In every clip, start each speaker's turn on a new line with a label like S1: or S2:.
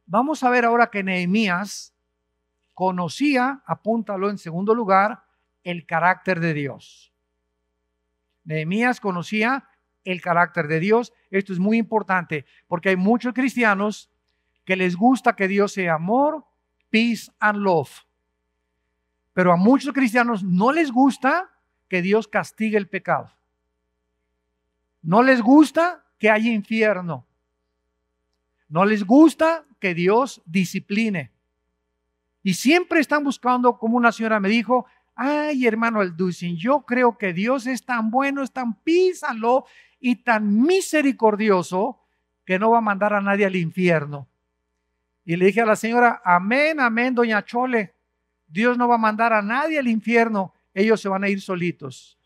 S1: Vamos a ver ahora que Nehemías conocía, apúntalo en segundo lugar, el carácter de Dios. Nehemías conocía el carácter de Dios. Esto es muy importante porque hay muchos cristianos que les gusta que Dios sea amor, peace and love. Pero a muchos cristianos no les gusta que Dios castigue el pecado. No les gusta que haya infierno. No les gusta que Dios discipline. Y siempre están buscando, como una señora me dijo, ay, hermano Alducin, yo creo que Dios es tan bueno, es tan písalo y tan misericordioso que no va a mandar a nadie al infierno. Y le dije a la señora, amén, amén, doña Chole, Dios no va a mandar a nadie al infierno, ellos se van a ir solitos.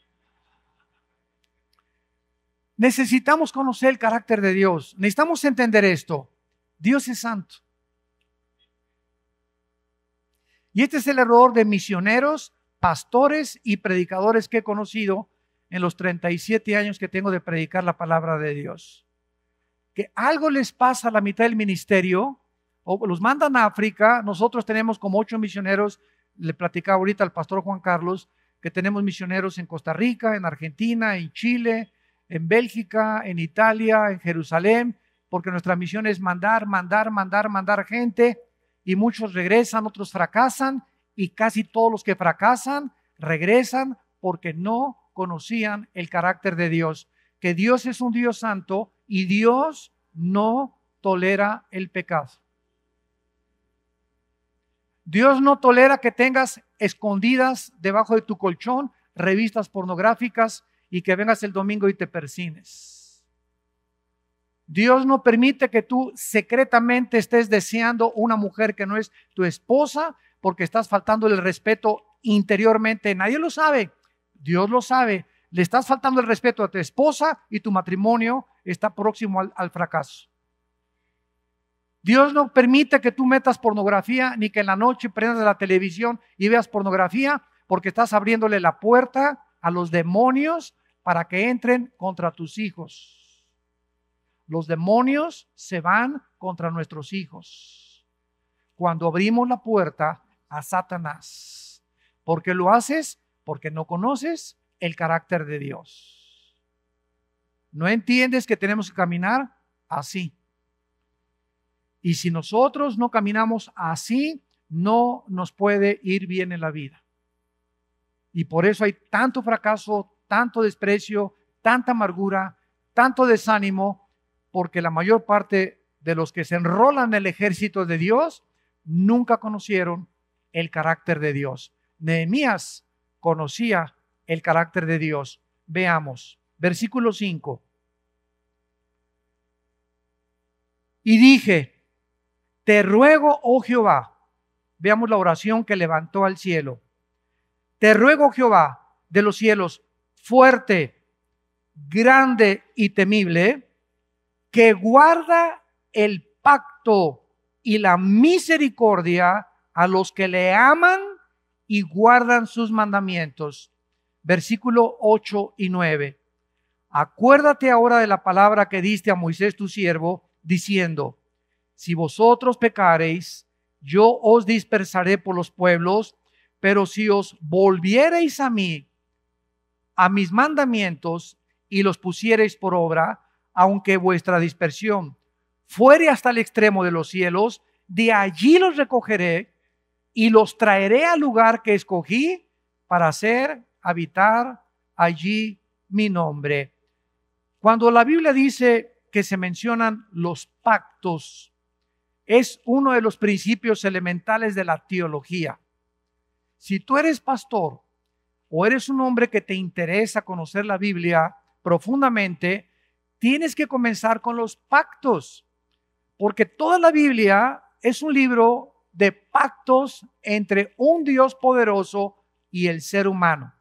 S1: Necesitamos conocer el carácter de Dios, necesitamos entender esto. Dios es santo. Y este es el error de misioneros, pastores y predicadores que he conocido en los 37 años que tengo de predicar la palabra de Dios. Que algo les pasa a la mitad del ministerio, o los mandan a África. Nosotros tenemos como 8 misioneros, le platicaba ahorita al pastor Juan Carlos, que tenemos misioneros en Costa Rica, en Argentina, en Chile, en Bélgica, en Italia, en Jerusalén, porque nuestra misión es mandar gente. Y muchos regresan, otros fracasan, y casi todos los que fracasan regresan porque no conocían el carácter de Dios, que Dios es un Dios santo y Dios no tolera el pecado. Dios no tolera que tengas escondidas debajo de tu colchón revistas pornográficas y que vengas el domingo y te persines. Dios no permite que tú secretamente estés deseando una mujer que no es tu esposa porque estás faltando el respeto interiormente. Nadie lo sabe, Dios lo sabe. Le estás faltando el respeto a tu esposa y tu matrimonio está próximo al fracaso. Dios no permite que tú metas pornografía ni que en la noche prendas la televisión y veas pornografía porque estás abriéndole la puerta a los demonios para que entren contra tus hijos. Los demonios se van contra nuestros hijos cuando abrimos la puerta a Satanás. ¿Por qué lo haces? Porque no conoces el carácter de Dios. No entiendes que tenemos que caminar así. Y si nosotros no caminamos así, no nos puede ir bien en la vida. Y por eso hay tanto fracaso, tanto desprecio, tanta amargura, tanto desánimo, porque la mayor parte de los que se enrolan en el ejército de Dios nunca conocieron el carácter de Dios. Nehemías conocía el carácter de Dios. Veamos, versículo 5. Y dije, te ruego, oh Jehová, veamos la oración que levantó al cielo. Te ruego, Jehová, de los cielos, fuerte, grande y temible, que guarda el pacto y la misericordia a los que le aman y guardan sus mandamientos. Versículo 8 y 9. Acuérdate ahora de la palabra que diste a Moisés tu siervo, diciendo, si vosotros pecareis, yo os dispersaré por los pueblos, pero si os volviereis a mí, a mis mandamientos, y los pusiereis por obra, aunque vuestra dispersión fuere hasta el extremo de los cielos, de allí los recogeré y los traeré al lugar que escogí para hacer habitar allí mi nombre. Cuando la Biblia dice que se mencionan los pactos, es uno de los principios elementales de la teología. Si tú eres pastor o eres un hombre que te interesa conocer la Biblia profundamente, tienes que comenzar con los pactos, porque toda la Biblia es un libro de pactos entre un Dios poderoso y el ser humano.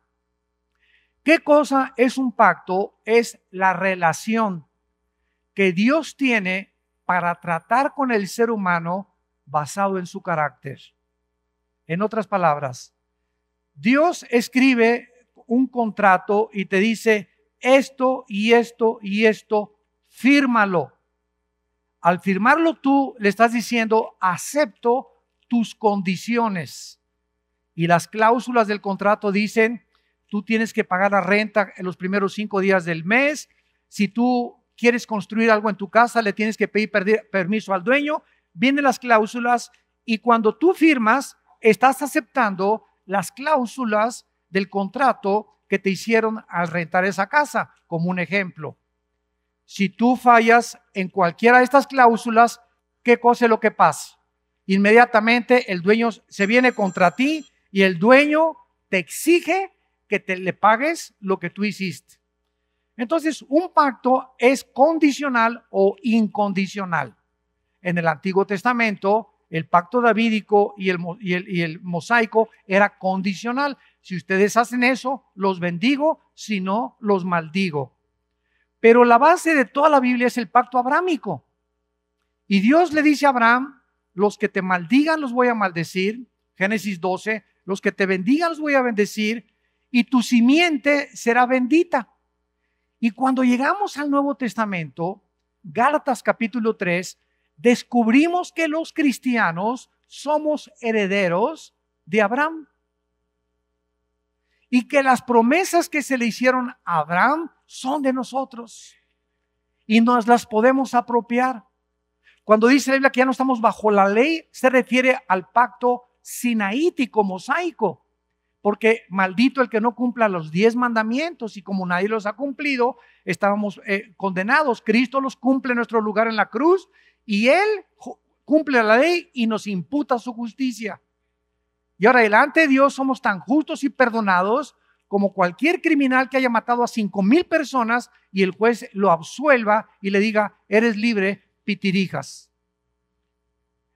S1: ¿Qué cosa es un pacto? Es la relación que Dios tiene para tratar con el ser humano basado en su carácter. En otras palabras, Dios escribe un contrato y te dice esto y esto y esto, fírmalo. Al firmarlo tú le estás diciendo, acepto tus condiciones. Y las cláusulas del contrato dicen, tú tienes que pagar la renta en los primeros 5 días del mes. Si tú quieres construir algo en tu casa, le tienes que pedir permiso al dueño. Vienen las cláusulas y cuando tú firmas, estás aceptando las cláusulas del contrato que te hicieron al rentar esa casa. Como un ejemplo, si tú fallas en cualquiera de estas cláusulas, ¿qué cosa es lo que pasa? Inmediatamente el dueño se viene contra ti y el dueño te exige que le pagues lo que tú hiciste. Entonces, un pacto es condicional o incondicional. En el Antiguo Testamento, el pacto davídico y el mosaico era condicional. Si ustedes hacen eso, los bendigo, si no, los maldigo. Pero la base de toda la Biblia es el pacto abrámico. Y Dios le dice a Abraham, los que te maldigan los voy a maldecir, Génesis 12, los que te bendigan los voy a bendecir y tu simiente será bendita. Y cuando llegamos al Nuevo Testamento, Gálatas capítulo 3, descubrimos que los cristianos somos herederos de Abraham. Y que las promesas que se le hicieron a Abraham son de nosotros. Y nos las podemos apropiar. Cuando dice la Biblia que ya no estamos bajo la ley, se refiere al pacto sinaítico, mosaico. Porque maldito el que no cumpla los 10 mandamientos, y como nadie los ha cumplido, estábamos condenados. Cristo los cumple en nuestro lugar en la cruz y Él cumple la ley y nos imputa su justicia. Y ahora delante de Dios somos tan justos y perdonados como cualquier criminal que haya matado a 5,000 personas y el juez lo absuelva y le diga, eres libre, pitirijas.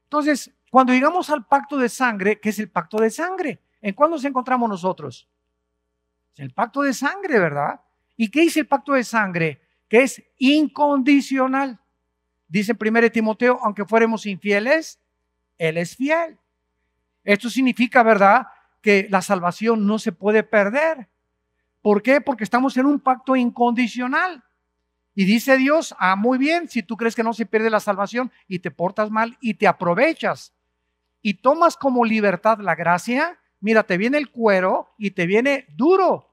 S1: Entonces, cuando llegamos al pacto de sangre, ¿qué es el pacto de sangre? ¿En cuál nos encontramos nosotros? El pacto de sangre, ¿verdad? ¿Y qué dice el pacto de sangre? Que es incondicional. Dice en 1 Timoteo, aunque fuéramos infieles, Él es fiel. Esto significa, ¿verdad?, que la salvación no se puede perder. ¿Por qué? Porque estamos en un pacto incondicional. Y dice Dios, muy bien, si tú crees que no se pierde la salvación y te portas mal y te aprovechas y tomas como libertad la gracia, mira, te viene el cuero y te viene duro.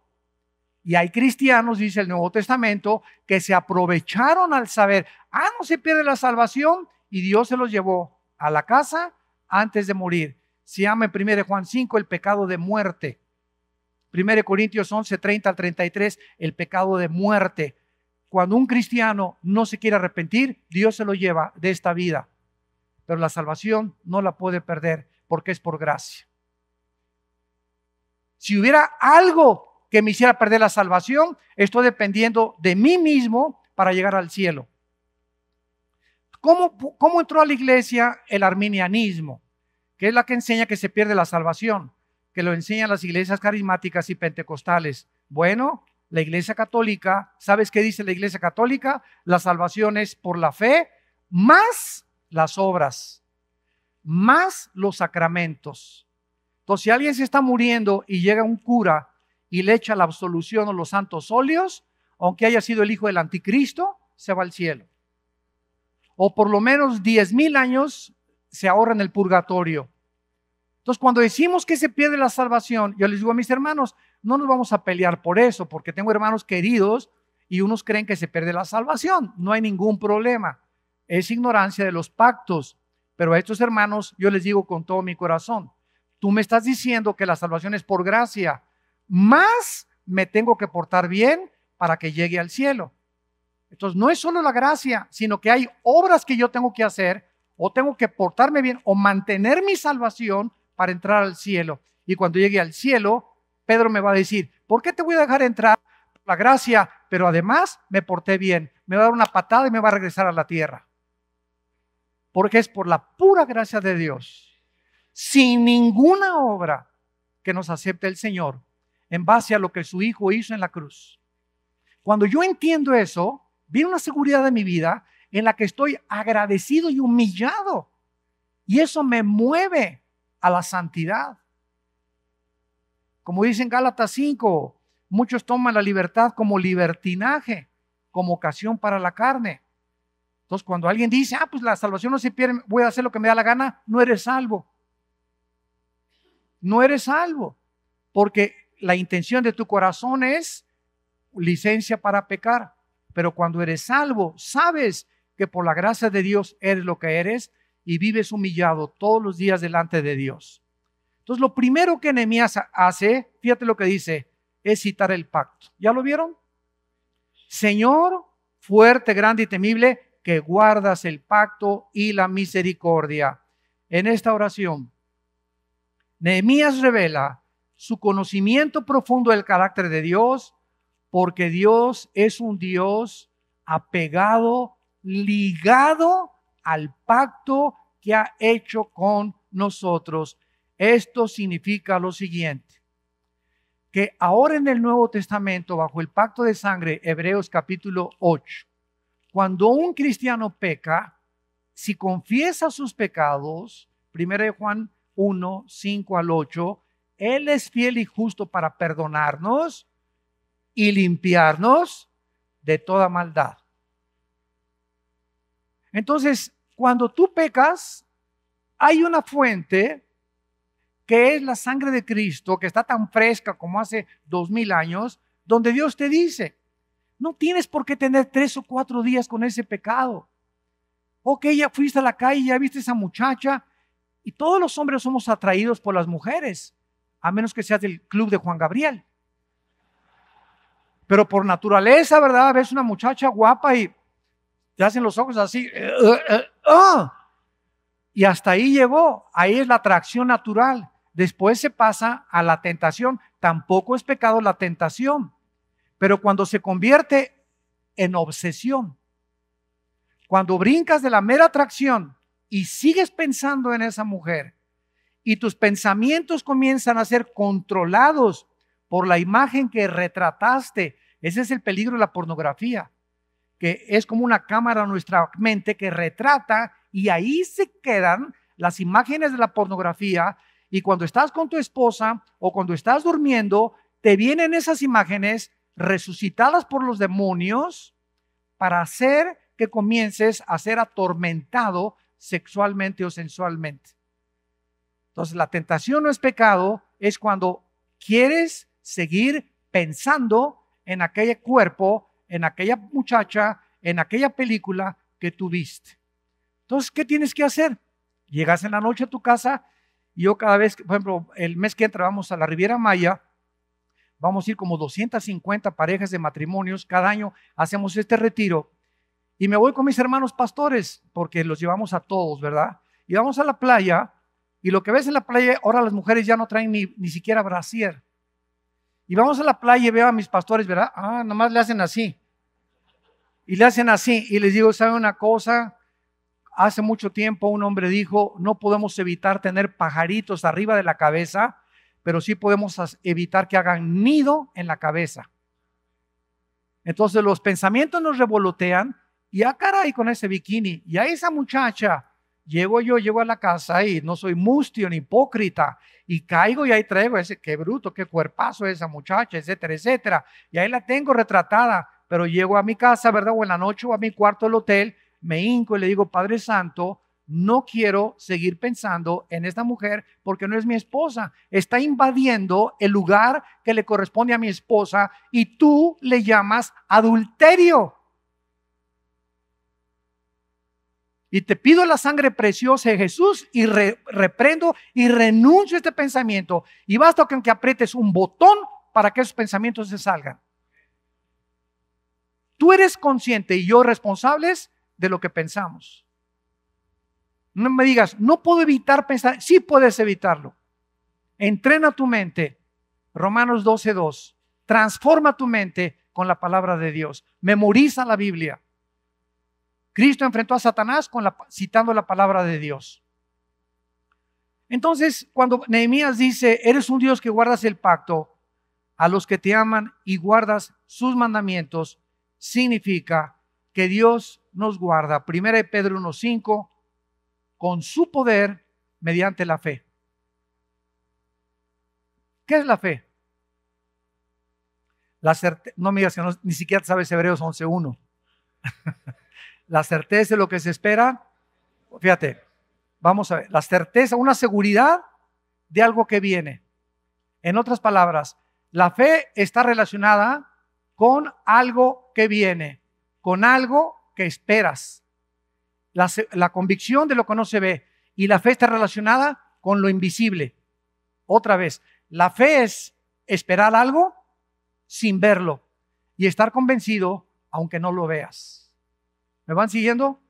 S1: Y hay cristianos, dice el Nuevo Testamento, que se aprovecharon al saber, no se pierde la salvación, y Dios se los llevó a la casa antes de morir. Se llama en 1 Juan 5 el pecado de muerte. 1 Corintios 11, 30 al 33, el pecado de muerte. Cuando un cristiano no se quiere arrepentir, Dios se lo lleva de esta vida. Pero la salvación no la puede perder porque es por gracia. Si hubiera algo que me hiciera perder la salvación, estoy dependiendo de mí mismo para llegar al cielo. ¿Cómo entró a la iglesia el arminianismo? Que es la que enseña que se pierde la salvación, que lo enseñan las iglesias carismáticas y pentecostales. Bueno, la iglesia católica, ¿sabes qué dice la iglesia católica? La salvación es por la fe, más las obras, más los sacramentos. Entonces, si alguien se está muriendo y llega un cura y le echa la absolución o los santos óleos, aunque haya sido el hijo del anticristo, se va al cielo. O por lo menos 10,000 años se ahorra en el purgatorio. Entonces, cuando decimos que se pierde la salvación, yo les digo a mis hermanos, no nos vamos a pelear por eso, porque tengo hermanos queridos y unos creen que se pierde la salvación. No hay ningún problema. Es ignorancia de los pactos. Pero a estos hermanos yo les digo con todo mi corazón, tú me estás diciendo que la salvación es por gracia, más me tengo que portar bien para que llegue al cielo. Entonces no es solo la gracia, sino que hay obras que yo tengo que hacer, o tengo que portarme bien o mantener mi salvación para entrar al cielo. Y cuando llegue al cielo, Pedro me va a decir, ¿por qué te voy a dejar entrar? La gracia, pero además me porté bien. Me va a dar una patada y me va a regresar a la tierra. Porque es por la pura gracia de Dios, sin ninguna obra que nos acepte el Señor, en base a lo que su Hijo hizo en la cruz. Cuando yo entiendo eso, viene una seguridad de mi vida en la que estoy agradecido y humillado. Y eso me mueve a la santidad. Como dice en Gálatas 5, muchos toman la libertad como libertinaje, como ocasión para la carne. Entonces, cuando alguien dice, pues la salvación no se pierde, voy a hacer lo que me da la gana, no eres salvo. No eres salvo, porque la intención de tu corazón es licencia para pecar. Pero cuando eres salvo, sabes que por la gracia de Dios eres lo que eres y vives humillado todos los días delante de Dios. Entonces, lo primero que Nehemías hace, fíjate lo que dice, es citar el pacto. ¿Ya lo vieron? Señor, fuerte, grande y temible, que guardas el pacto y la misericordia. En esta oración, Nehemías revela su conocimiento profundo del carácter de Dios, porque Dios es un Dios apegado, ligado al pacto que ha hecho con nosotros. Esto significa lo siguiente, que ahora en el Nuevo Testamento, bajo el pacto de sangre, Hebreos capítulo 8, cuando un cristiano peca, si confiesa sus pecados, 1 Juan 1, 5 al 8, Él es fiel y justo para perdonarnos y limpiarnos de toda maldad. Entonces, cuando tú pecas, hay una fuente que es la sangre de Cristo, que está tan fresca como hace 2000 años, donde Dios te dice, no tienes por qué tener 3 o 4 días con ese pecado. Ok, ya fuiste a la calle, ya viste a esa muchacha, y todos los hombres somos atraídos por las mujeres, a menos que seas del club de Juan Gabriel. Pero por naturaleza, ¿verdad? Ves una muchacha guapa y te hacen los ojos así. Y hasta ahí llegó. Ahí es la atracción natural. Después se pasa a la tentación. Tampoco es pecado la tentación. Pero cuando se convierte en obsesión, cuando brincas de la mera atracción y sigues pensando en esa mujer y tus pensamientos comienzan a ser controlados por la imagen que retrataste, ese es el peligro de la pornografía, que es como una cámara en nuestra mente que retrata y ahí se quedan las imágenes de la pornografía. Y cuando estás con tu esposa o cuando estás durmiendo, te vienen esas imágenes resucitadas por los demonios para hacer que comiences a ser atormentado sexualmente o sensualmente. Entonces, la tentación no es pecado, es cuando quieres seguir pensando en aquel cuerpo, en aquella muchacha, en aquella película que tú viste. Entonces, ¿qué tienes que hacer? Llegas en la noche a tu casa y yo cada vez, por ejemplo, el mes que entra vamos a la Riviera Maya, vamos a ir como 250 parejas de matrimonios, cada año hacemos este retiro y me voy con mis hermanos pastores porque los llevamos a todos, ¿verdad? Y vamos a la playa y lo que ves en la playa, ahora las mujeres ya no traen ni siquiera brasier. Y vamos a la playa y veo a mis pastores, ¿verdad? Nomás le hacen así. Y le hacen así. Y les digo, ¿saben una cosa? Hace mucho tiempo un hombre dijo, no podemos evitar tener pajaritos arriba de la cabeza, pero sí podemos evitar que hagan nido en la cabeza. Entonces los pensamientos nos revolotean y caray con ese bikini. Y a esa muchacha, llego a la casa y no soy mustio ni hipócrita. Y caigo y ahí traigo ese, qué bruto, qué cuerpazo esa muchacha, etcétera, etcétera. Y ahí la tengo retratada, pero llego a mi casa, ¿verdad? O en la noche o a mi cuarto del hotel, me hinco y le digo, Padre Santo, no quiero seguir pensando en esta mujer porque no es mi esposa. Está invadiendo el lugar que le corresponde a mi esposa y tú le llamas adulterio. Y te pido la sangre preciosa de Jesús y reprendo y renuncio a este pensamiento. Y basta que aunque aprietes un botón para que esos pensamientos se salgan. Tú eres consciente y yo responsables de lo que pensamos. No me digas, no puedo evitar pensar. Sí puedes evitarlo. Entrena tu mente. Romanos 12:2. Transforma tu mente con la palabra de Dios. Memoriza la Biblia. Cristo enfrentó a Satanás citando la palabra de Dios. Entonces, cuando Nehemías dice, eres un Dios que guardas el pacto a los que te aman y guardas sus mandamientos, significa que Dios nos guarda. 1 Pedro 1:5, con su poder mediante la fe. ¿Qué es la fe? No me digas que ni siquiera sabes Hebreos 11:1. La certeza de lo que se espera. Fíjate, vamos a ver. La certeza, una seguridad de algo que viene. En otras palabras, la fe está relacionada con algo que viene, con algo que esperas. La convicción de lo que no se ve. Y la fe está relacionada con lo invisible. Otra vez, la fe es esperar algo sin verlo y estar convencido aunque no lo veas. ¿Me van siguiendo?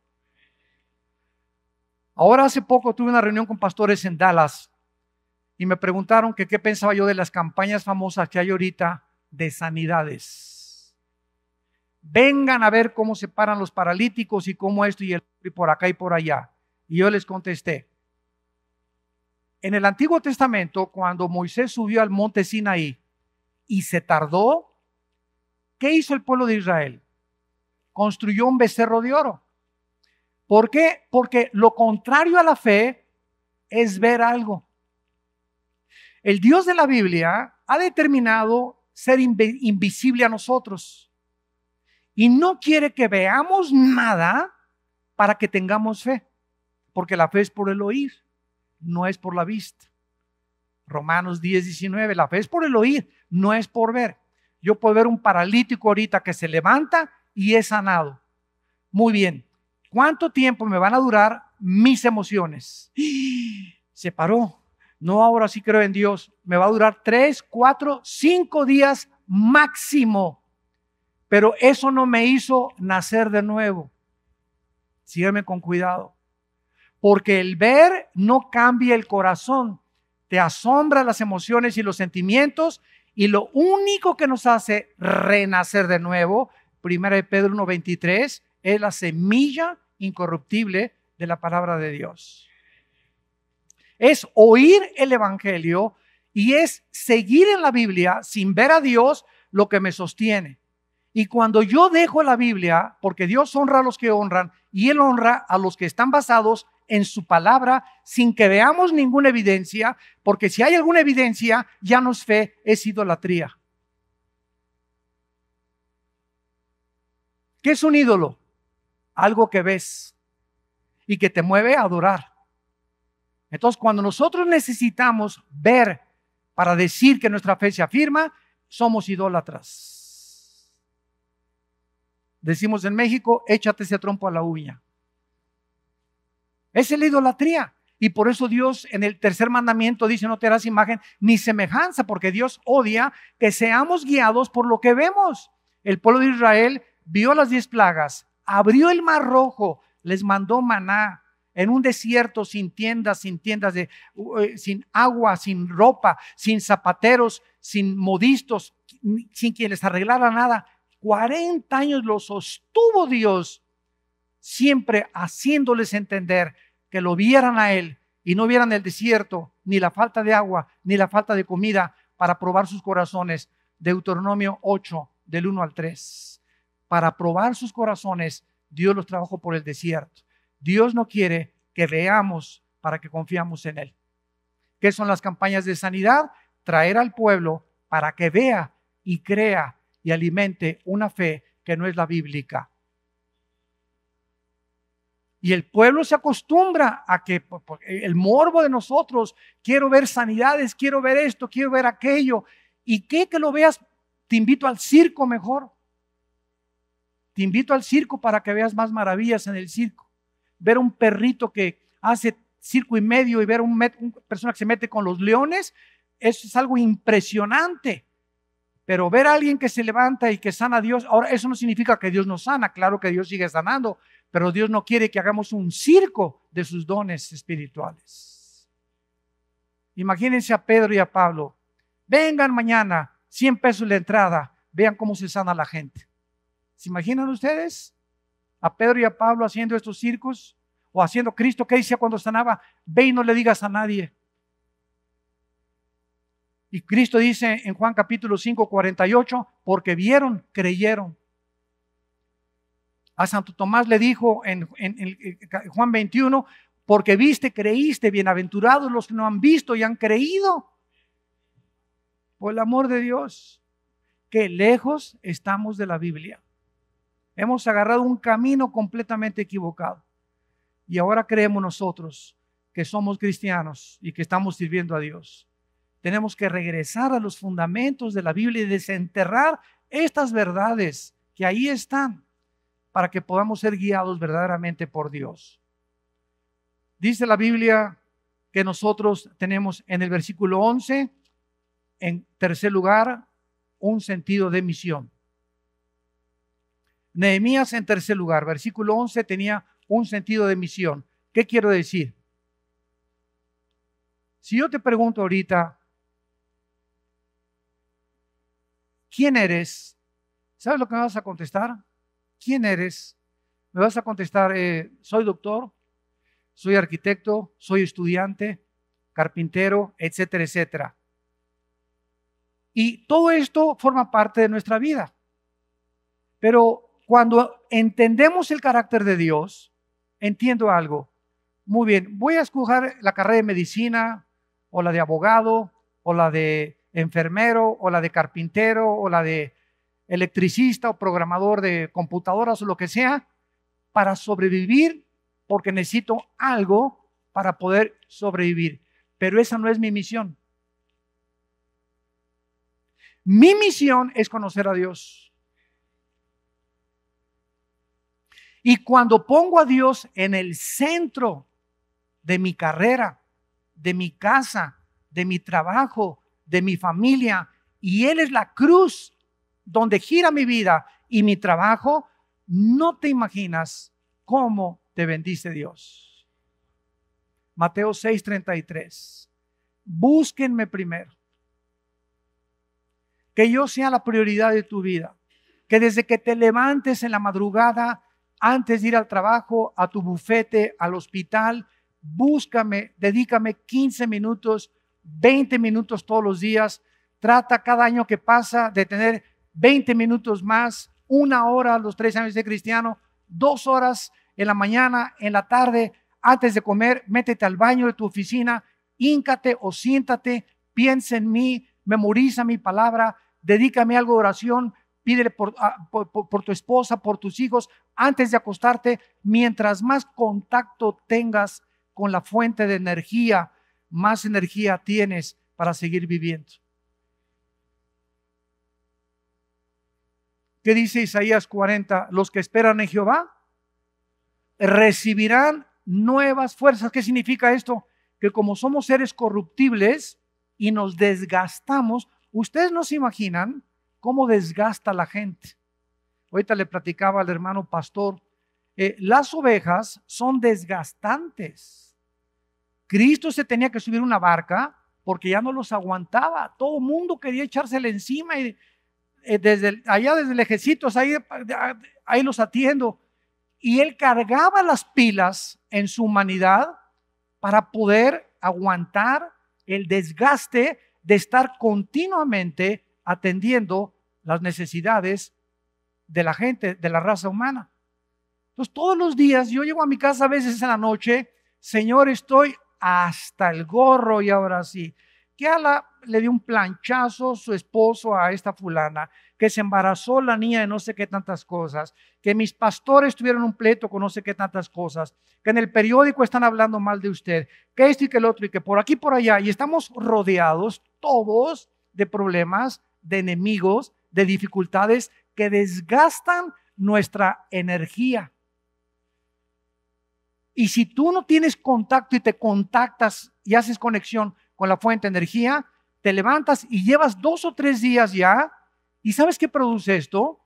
S1: Ahora hace poco tuve una reunión con pastores en Dallas y me preguntaron que qué pensaba yo de las campañas famosas que hay ahorita de sanidades. Vengan a ver cómo se paran los paralíticos y cómo esto y por acá y por allá. Y yo les contesté, en el Antiguo Testamento, cuando Moisés subió al monte Sinaí y se tardó, ¿qué hizo el pueblo de Israel? Construyó un becerro de oro. ¿Por qué? Porque lo contrario a la fe es ver algo. El Dios de la Biblia ha determinado ser invisible a nosotros y no quiere que veamos nada para que tengamos fe, porque la fe es por el oír, no es por la vista. Romanos 10:19, la fe es por el oír, no es por ver. Yo puedo ver un paralítico ahorita que se levanta y es sanado. Muy bien, ¿cuánto tiempo me van a durar mis emociones? Se paró. No, ahora sí creo en Dios. Me va a durar 3, 4, 5 días máximo. Pero eso no me hizo nacer de nuevo. Sígueme con cuidado. Porque el ver no cambia el corazón. Te asombra las emociones y los sentimientos. Y lo único que nos hace renacer de nuevo, 1 Pedro 1:23, es la semilla incorruptible de la palabra de Dios. Es oír el evangelio y es seguir en la Biblia sin ver a Dios lo que me sostiene. Y cuando yo dejo la Biblia, porque Dios honra a los que honran y Él honra a los que están basados en su palabra sin que veamos ninguna evidencia, porque si hay alguna evidencia ya no es fe, es idolatría. ¿Qué es un ídolo? Algo que ves y que te mueve a adorar. Entonces, cuando nosotros necesitamos ver para decir que nuestra fe se afirma, somos idólatras. Decimos en México, échate ese trompo a la uña. Esa es la idolatría. Y por eso Dios en el tercer mandamiento dice, no te harás imagen ni semejanza, porque Dios odia que seamos guiados por lo que vemos. El pueblo de Israel vio las 10 plagas, abrió el mar rojo, les mandó maná. En un desierto sin tiendas, sin agua, sin ropa, sin zapateros, sin modistos, sin quien les arreglara nada. 40 años los sostuvo Dios, siempre haciéndoles entender que lo vieran a Él y no vieran el desierto, ni la falta de agua, ni la falta de comida para probar sus corazones. Deuteronomio 8, del 1 al 3. Para probar sus corazones, Dios los trajo por el desierto. Dios no quiere que veamos para que confiamos en Él. ¿Qué son las campañas de sanidad? Traer al pueblo para que vea y crea y alimente una fe que no es la bíblica. Y el pueblo se acostumbra a que el morbo de nosotros, quiero ver sanidades, quiero ver esto, quiero ver aquello. ¿Y qué que lo veas? Te invito al circo mejor. Te invito al circo para que veas más maravillas en el circo. Ver un perrito que hace circo y medio y ver una persona que se mete con los leones, eso es algo impresionante. Pero ver a alguien que se levanta y que sana a Dios, ahora eso no significa que Dios nos sana, claro que Dios sigue sanando, pero Dios no quiere que hagamos un circo de sus dones espirituales. Imagínense a Pedro y a Pablo, vengan mañana, 100 pesos la entrada, vean cómo se sana la gente. ¿Se imaginan ustedes a Pedro y a Pablo haciendo estos circos? O haciendo Cristo, ¿qué decía cuando sanaba? Ve y no le digas a nadie. Y Cristo dice en Juan capítulo 5, 48, porque vieron, creyeron. A Santo Tomás le dijo en Juan 21, porque viste, creíste, bienaventurados los que no han visto y han creído. Por el amor de Dios, que lejos estamos de la Biblia. Hemos agarrado un camino completamente equivocado. Y ahora creemos nosotros que somos cristianos y que estamos sirviendo a Dios. Tenemos que regresar a los fundamentos de la Biblia y desenterrar estas verdades que ahí están para que podamos ser guiados verdaderamente por Dios. Dice la Biblia que nosotros tenemos en el versículo 11, en tercer lugar, un sentido de misión. Nehemías en tercer lugar, versículo 11, tenía un sentido de misión. ¿Qué quiero decir? Si yo te pregunto ahorita, ¿quién eres? ¿Sabes lo que me vas a contestar? ¿Quién eres? Me vas a contestar, soy doctor, soy arquitecto, soy estudiante, carpintero, etcétera, etcétera. Y todo esto forma parte de nuestra vida. Pero cuando entendemos el carácter de Dios, entiendo algo. Muy bien, voy a escoger la carrera de medicina, o la de abogado, o la de enfermero, o la de carpintero, o la de electricista o programador de computadoras o lo que sea, para sobrevivir, porque necesito algo para poder sobrevivir. Pero esa no es mi misión. Mi misión es conocer a Dios. Y cuando pongo a Dios en el centro de mi carrera, de mi casa, de mi trabajo, de mi familia, y Él es la cruz donde gira mi vida y mi trabajo, no te imaginas cómo te bendice Dios. Mateo 6:33. Búsquenme primero. Que yo sea la prioridad de tu vida. Que desde que te levantes en la madrugada, antes de ir al trabajo, a tu bufete, al hospital, búscame, dedícame 15 minutos, 20 minutos todos los días. Trata cada año que pasa de tener 20 minutos más, 1 hora a los 3 años de cristiano, 2 horas en la mañana, en la tarde, antes de comer, métete al baño de tu oficina, híncate o siéntate, piensa en mí, memoriza mi palabra, dedícame algo de oración, pídele por tu esposa, por tus hijos, antes de acostarte. Mientras más contacto tengas con la fuente de energía, más energía tienes para seguir viviendo. ¿Qué dice Isaías 40? Los que esperan en Jehová recibirán nuevas fuerzas. ¿Qué significa esto? Que como somos seres corruptibles y nos desgastamos, ustedes no se imaginan cómo desgasta la gente. Ahorita le platicaba al hermano pastor, las ovejas son desgastantes. Cristo se tenía que subir una barca porque ya no los aguantaba. Todo el mundo quería echársele encima y desde lejecitos, ahí los atiendo. Y él cargaba las pilas en su humanidad para poder aguantar el desgaste de estar continuamente atendiendo las necesidades de la gente, de la raza humana. Entonces todos los días yo llego a mi casa a veces en la noche, Señor, estoy hasta el gorro y ahora sí. Que le dio un planchazo su esposo a esta fulana, que se embarazó la niña de no sé qué tantas cosas, que mis pastores tuvieron un pleito con no sé qué tantas cosas, que en el periódico están hablando mal de usted, que esto y que el otro y que por aquí por allá, y estamos rodeados todos de problemas, de enemigos, de dificultades que desgastan nuestra energía. Y si tú no tienes contacto y te contactas y haces conexión con la fuente de energía, te levantas y llevas 2 o 3 días ya, ¿y sabes qué produce esto?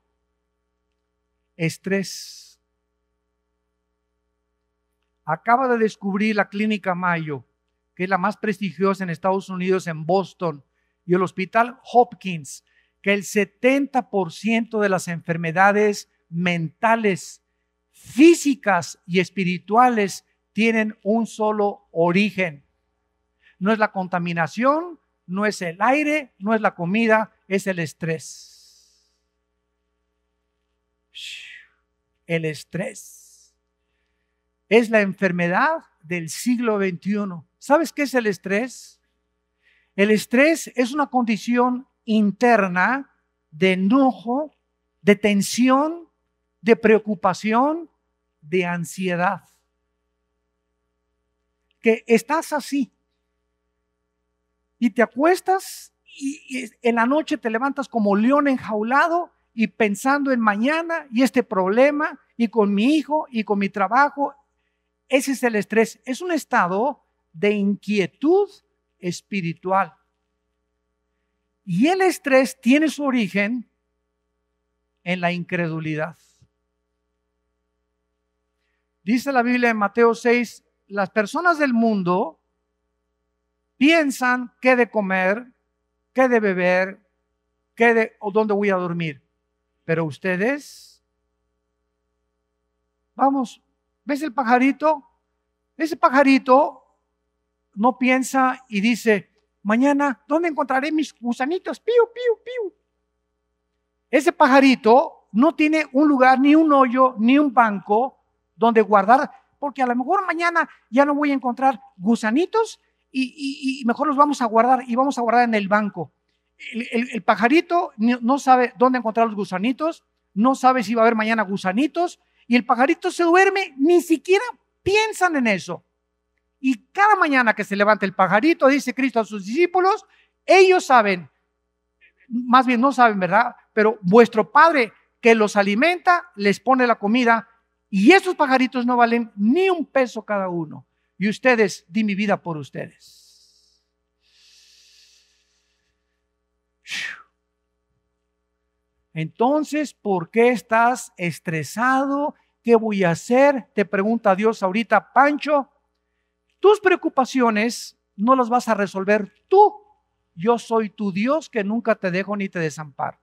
S1: Estrés. Acaba de descubrir la clínica Mayo, que es la más prestigiosa en Estados Unidos, en Boston, y el hospital Hopkins, que el 70% de las enfermedades mentales, físicas y espirituales tienen un solo origen. No es la contaminación, no es el aire, no es la comida, es el estrés. El estrés es la enfermedad del siglo XXI. ¿Sabes qué es el estrés? El estrés es una condición interna de enojo, de tensión, de preocupación, de ansiedad. Que estás así y te acuestas y en la noche te levantas como león enjaulado y pensando en mañana y este problema y con mi hijo y con mi trabajo. Ese es el estrés. Es un estado de inquietud espiritual. Y el estrés tiene su origen en la incredulidad. Dice la Biblia en Mateo 6, las personas del mundo piensan qué de comer, qué de beber, o dónde voy a dormir. Pero ustedes, vamos, ¿ves el pajarito? Ese pajarito no piensa y dice, mañana, ¿dónde encontraré mis gusanitos? Piu, piu, piu. Ese pajarito no tiene un lugar, ni un hoyo, ni un banco donde guardar, porque a lo mejor mañana ya no voy a encontrar gusanitos y mejor los vamos a guardar y vamos a guardar en el banco. El pajarito no sabe dónde encontrar los gusanitos, no sabe si va a haber mañana gusanitos, y el pajarito se duerme, ni siquiera piensan en eso. Y cada mañana que se levanta el pajarito, dice Cristo a sus discípulos, ellos saben, más bien no saben, ¿verdad? Pero vuestro Padre que los alimenta, les pone la comida, y esos pajaritos no valen ni un peso cada uno. Y ustedes, di mi vida por ustedes. Entonces, ¿por qué estás estresado? ¿Qué voy a hacer? Te pregunta Dios ahorita, Pancho. Tus preocupaciones no las vas a resolver tú. Yo soy tu Dios que nunca te dejo ni te desamparo.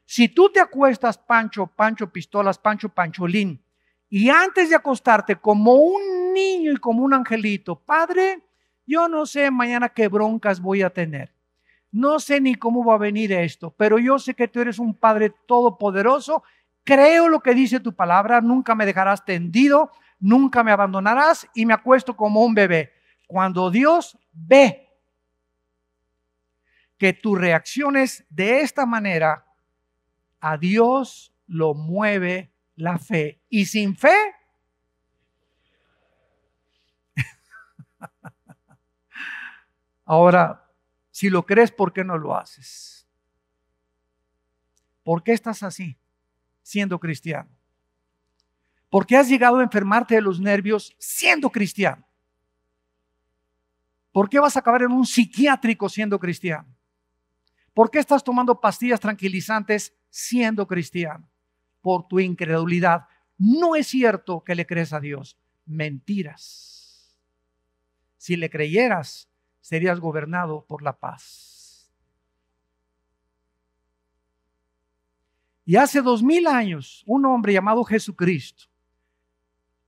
S1: Si tú te acuestas, Pancho, Pancho Pistolas, Pancho Pancholín, y antes de acostarte como un niño y como un angelito, Padre, yo no sé mañana qué broncas voy a tener. No sé ni cómo va a venir esto, pero yo sé que tú eres un Padre todopoderoso. Creo lo que dice tu palabra, nunca me dejarás tendido, nunca me abandonarás, y me acuesto como un bebé. Cuando Dios ve que tu reacción es de esta manera, a Dios lo mueve la fe. Y sin fe, ahora, si lo crees, ¿por qué no lo haces? ¿Por qué estás así, siendo cristiano? ¿Por qué has llegado a enfermarte de los nervios siendo cristiano? ¿Por qué vas a acabar en un psiquiátrico siendo cristiano? ¿Por qué estás tomando pastillas tranquilizantes siendo cristiano? Por tu incredulidad. No es cierto que le crees a Dios. Mentiras. Si le creyeras, serías gobernado por la paz. Y hace 2000 años, un hombre llamado Jesucristo,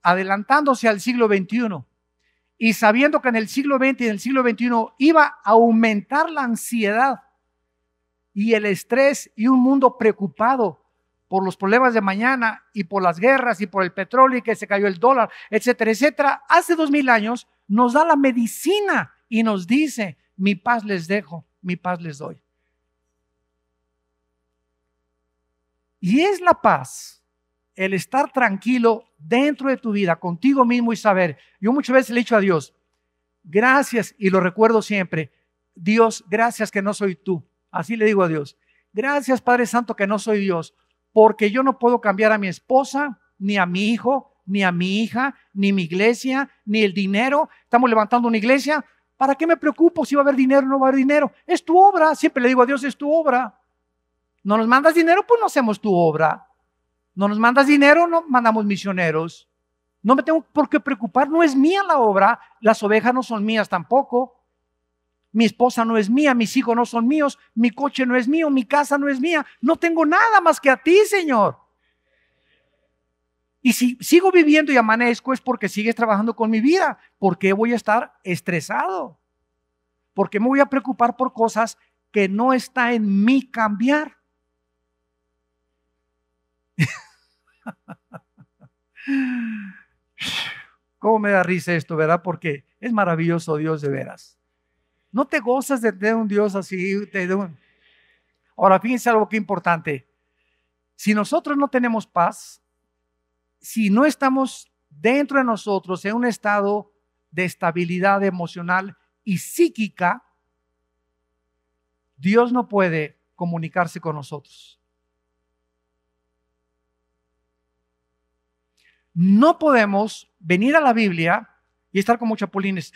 S1: adelantándose al siglo XXI y sabiendo que en el siglo XX y en el siglo XXI iba a aumentar la ansiedad y el estrés y un mundo preocupado por los problemas de mañana y por las guerras y por el petróleo y que se cayó el dólar, etcétera, etcétera, hace 2000 años nos da la medicina y nos dice, mi paz les dejo, mi paz les doy. Y es la paz, el estar tranquilo dentro de tu vida, contigo mismo y saber. Yo muchas veces le he dicho a Dios, gracias, y lo recuerdo siempre, Dios, gracias que no soy tú. Así le digo a Dios, gracias Padre Santo que no soy Dios, porque yo no puedo cambiar a mi esposa, ni a mi hijo, ni a mi hija, ni mi iglesia, ni el dinero. Estamos levantando una iglesia, ¿para qué me preocupo si va a haber dinero o no va a haber dinero? Es tu obra, siempre le digo a Dios, es tu obra. No nos mandas dinero, pues no hacemos tu obra. No nos mandas dinero, no mandamos misioneros. No me tengo por qué preocupar, no es mía la obra, las ovejas no son mías tampoco. Mi esposa no es mía, mis hijos no son míos, mi coche no es mío, mi casa no es mía. No tengo nada más que a ti, Señor. Y si sigo viviendo y amanezco es porque sigues trabajando con mi vida. ¿Por qué voy a estar estresado? ¿Por qué me voy a preocupar por cosas que no está en mí cambiar? ¿Cómo me da risa esto, verdad? Porque es maravilloso Dios de veras. ¿No te gozas de tener un Dios así? Ahora, fíjense algo que importante. Si nosotros no tenemos paz, si no estamos dentro de nosotros en un estado de estabilidad emocional y psíquica, Dios no puede comunicarse con nosotros. No podemos venir a la Biblia y estar como chapulines.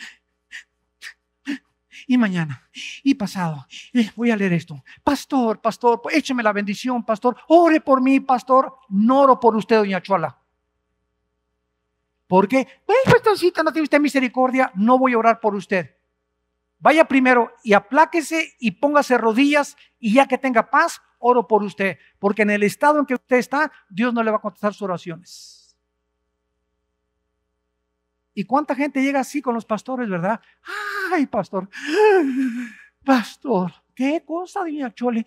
S1: Y mañana, y pasado, voy a leer esto. Pastor, écheme la bendición, pastor. Ore por mí, pastor. No oro por usted, doña Chuala. ¿Por qué? Pastorcita, no tiene usted misericordia. No voy a orar por usted. Vaya primero y apláquese y póngase rodillas, y ya que tenga paz, oro por usted. Porque en el estado en que usted está, Dios no le va a contestar sus oraciones. ¿Y cuánta gente llega así con los pastores, verdad? Ay, pastor, qué cosa, doña Chole.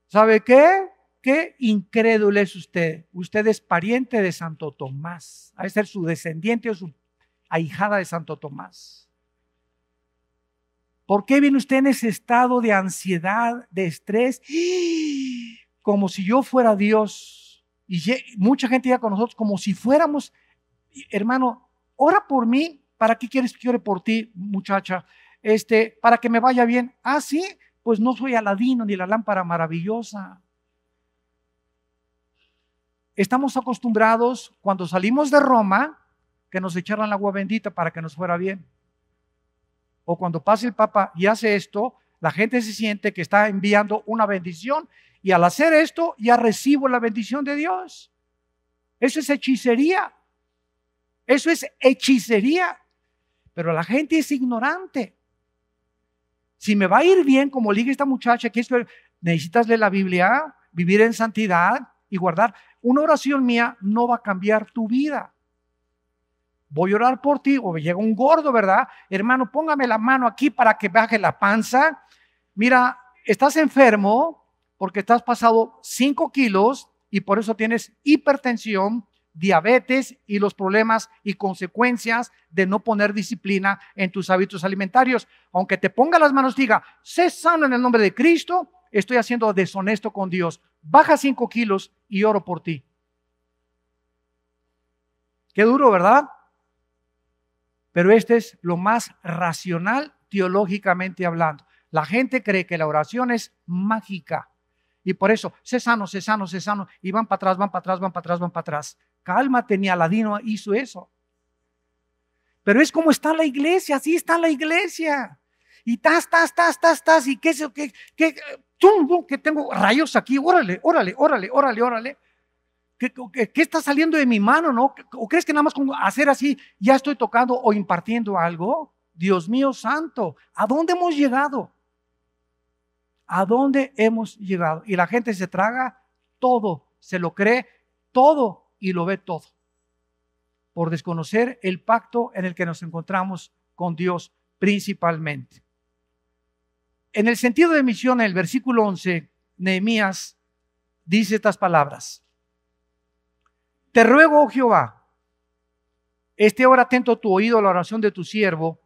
S1: ¿Sabe qué? Qué incrédulo es usted. Usted es pariente de Santo Tomás. Ha de ser su descendiente o su ahijada de Santo Tomás. ¿Por qué viene usted en ese estado de ansiedad, de estrés? Como si yo fuera Dios. Y mucha gente llega con nosotros como si fuéramos. Hermano, ora por mí. ¿Para qué quieres que ore por ti, muchacha? Para que me vaya bien. Ah, sí, pues no soy Aladino ni la lámpara maravillosa. Estamos acostumbrados cuando salimos de Roma que nos echaran la agua bendita para que nos fuera bien. O cuando pasa el Papa y hace esto, la gente se siente que está enviando una bendición, y al hacer esto ya recibo la bendición de Dios. Eso es hechicería. Eso es hechicería. Pero la gente es ignorante. Si me va a ir bien, como le dije a esta muchacha, que necesitas leer la Biblia, vivir en santidad y guardar. Una oración mía no va a cambiar tu vida. Voy a orar por ti, o me llega un gordo, ¿verdad? Hermano, póngame la mano aquí para que baje la panza. Mira, estás enfermo porque estás pasado 5 kilos y por eso tienes hipertensión, diabetes y los problemas y consecuencias de no poner disciplina en tus hábitos alimentarios. Aunque te ponga las manos, diga, sé sano en el nombre de Cristo, estoy haciendo deshonesto con Dios. Baja 5 kilos y oro por ti. Qué duro, ¿verdad? Pero este es lo más racional teológicamente hablando. La gente cree que la oración es mágica. Y por eso, sé sano, sé sano, sé sano. Y van para atrás, van para atrás, van para atrás, van para atrás. Cálmate, ni Aladino hizo eso. Pero es como está la iglesia, así está la iglesia. Y tas, y que tengo rayos aquí, órale. ¿Qué está saliendo de mi mano, no? ¿O crees que nada más con hacer así ya estoy tocando o impartiendo algo? Dios mío santo, ¿a dónde hemos llegado? ¿A dónde hemos llegado? Y la gente se traga todo, se lo cree todo y lo ve todo, por desconocer el pacto en el que nos encontramos con Dios principalmente. En el sentido de misión, en el versículo 11, Nehemías dice estas palabras: te ruego, oh Jehová, esté ahora atento tu oído a la oración de tu siervo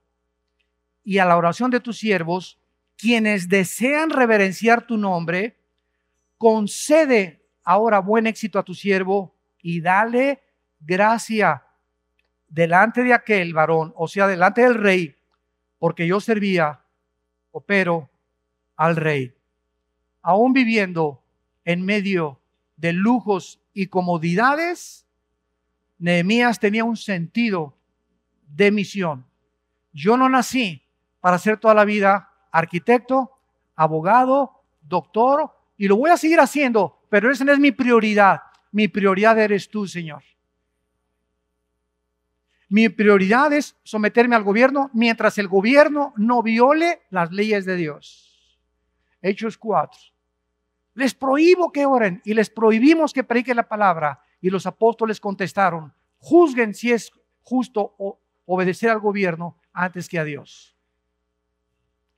S1: y a la oración de tus siervos, quienes desean reverenciar tu nombre. Concede ahora buen éxito a tu siervo y dale gracia delante de aquel varón, o sea, delante del rey, porque yo servía, opero al rey. Aún viviendo en medio de lujos y comodidades, Nehemías tenía un sentido de misión. Yo no nací para ser toda la vida arquitecto, abogado, doctor, y lo voy a seguir haciendo, pero esa no es mi prioridad. Mi prioridad eres tú, Señor. Mi prioridad es someterme al gobierno mientras el gobierno no viole las leyes de Dios. Hechos 4. Les prohíbo que oren y les prohibimos que prediquen la palabra. Y los apóstoles contestaron: juzguen si es justo obedecer al gobierno antes que a Dios.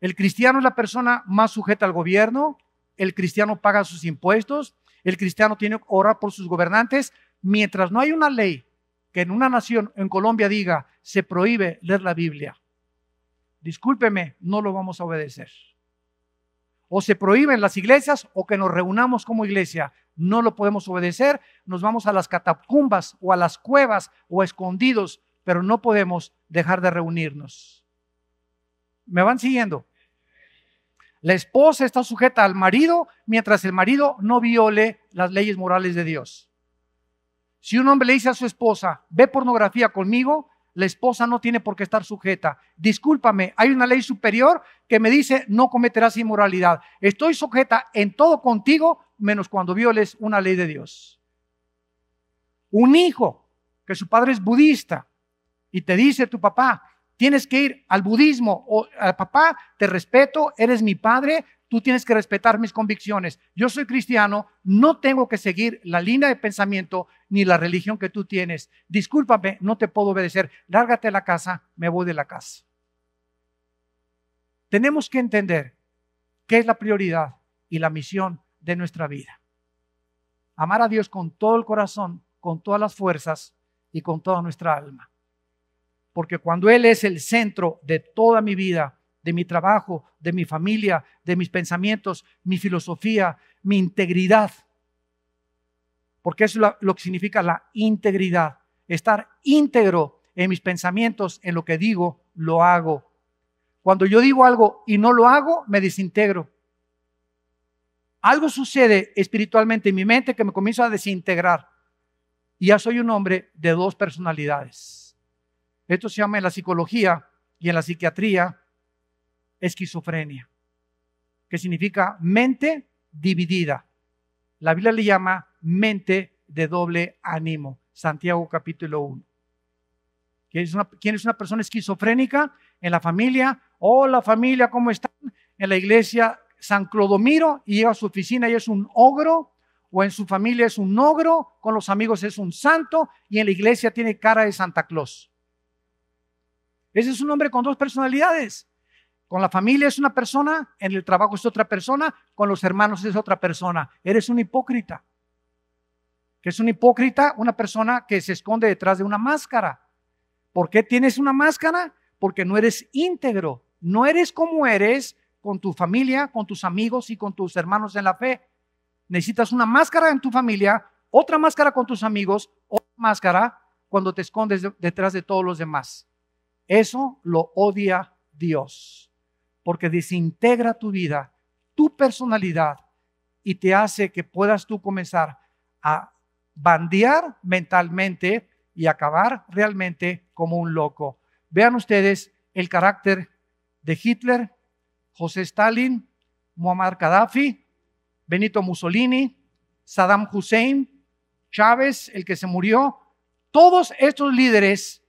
S1: El cristiano es la persona más sujeta al gobierno. El cristiano paga sus impuestos. El cristiano tiene que orar por sus gobernantes. Mientras no hay una ley que en una nación, en Colombia, diga se prohíbe leer la Biblia, discúlpeme, no lo vamos a obedecer. o se prohíben las iglesias o que nos reunamos como iglesia. No lo podemos obedecer, nos vamos a las catacumbas o a las cuevas o escondidos, pero no podemos dejar de reunirnos. ¿Me van siguiendo? La esposa está sujeta al marido mientras el marido no viole las leyes morales de Dios. Si un hombre le dice a su esposa, ve pornografía conmigo, la esposa no tiene por qué estar sujeta. Discúlpame, hay una ley superior que me dice no cometerás inmoralidad. Estoy sujeta en todo contigo, menos cuando violes una ley de Dios. Un hijo que su padre es budista y te dice tu papá, tienes que ir al budismo, o papá, te respeto, eres mi padre, tú tienes que respetar mis convicciones. Yo soy cristiano, no tengo que seguir la línea de pensamiento ni la religión que tú tienes. Discúlpame, no te puedo obedecer. Lárgate a la casa, me voy de la casa. Tenemos que entender qué es la prioridad y la misión de nuestra vida. Amar a Dios con todo el corazón, con todas las fuerzas y con toda nuestra alma. Porque cuando Él es el centro de toda mi vida, de mi trabajo, de mi familia, de mis pensamientos, mi filosofía, mi integridad, porque eso es lo que significa la integridad, estar íntegro en mis pensamientos, en lo que digo, lo hago. Cuando yo digo algo y no lo hago, me desintegro. Algo sucede espiritualmente en mi mente que me comienza a desintegrar y ya soy un hombre de dos personalidades. Esto se llama en la psicología y en la psiquiatría esquizofrenia, que significa mente dividida. La Biblia le llama mente de doble ánimo. Santiago capítulo 1. ¿Quién es una persona esquizofrénica? En la familia. Hola familia, ¿cómo están? En la iglesia San Clodomiro y llega a su oficina y es un ogro, o en su familia es un ogro, con los amigos es un santo y en la iglesia tiene cara de Santa Claus. Ese es un hombre con dos personalidades. Con la familia es una persona, en el trabajo es otra persona, con los hermanos es otra persona. Eres un hipócrita. ¿Qué es un hipócrita? Una persona que se esconde detrás de una máscara. ¿Por qué tienes una máscara? Porque no eres íntegro. No eres como eres con tu familia, con tus amigos y con tus hermanos en la fe. Necesitas una máscara en tu familia, otra máscara con tus amigos, otra máscara cuando te escondes detrás de todos los demás. Eso lo odia Dios, porque desintegra tu vida, tu personalidad y te hace que puedas tú comenzar a bandear mentalmente y acabar realmente como un loco. Vean ustedes el carácter de Hitler, José Stalin, Muammar Gaddafi, Benito Mussolini, Saddam Hussein, Chávez, el que se murió. Todos estos líderes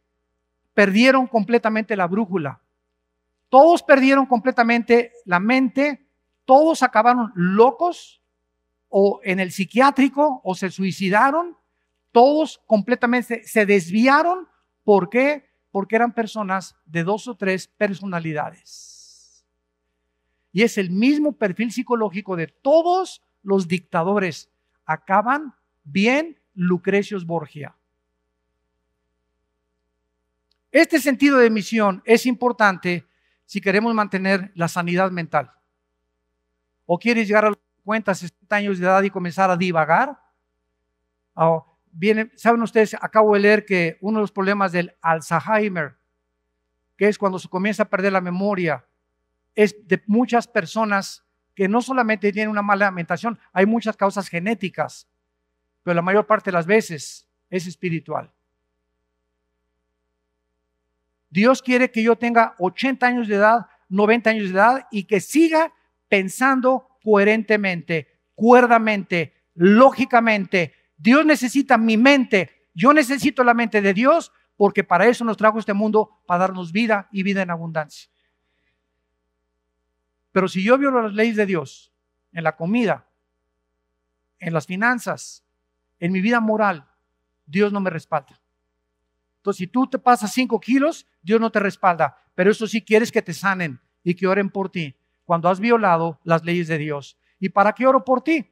S1: perdieron completamente la brújula. Todos perdieron completamente la mente. Todos acabaron locos o en el psiquiátrico o se suicidaron. Todos completamente se desviaron. ¿Por qué? Porque eran personas de dos o tres personalidades. Y es el mismo perfil psicológico de todos los dictadores. Acaban bien Lucrecius Borgia. Este sentido de misión es importante si queremos mantener la sanidad mental. ¿O quieres llegar a los 50, 60 años de edad y comenzar a divagar? ¿Saben ustedes? Acabo de leer que uno de los problemas del Alzheimer, que es cuando se comienza a perder la memoria, es de muchas personas que no solamente tienen una mala alimentación, hay muchas causas genéticas, pero la mayor parte de las veces es espiritual. Dios quiere que yo tenga 80 años de edad, 90 años de edad y que siga pensando coherentemente, cuerdamente, lógicamente. Dios necesita mi mente, yo necesito la mente de Dios porque para eso nos trajo este mundo, para darnos vida y vida en abundancia. Pero si yo violo las leyes de Dios en la comida, en las finanzas, en mi vida moral, Dios no me respalda. Entonces, si tú te pasas 5 kilos, Dios no te respalda. Pero eso sí quieres que te sanen y que oren por ti cuando has violado las leyes de Dios. ¿Y para qué oro por ti?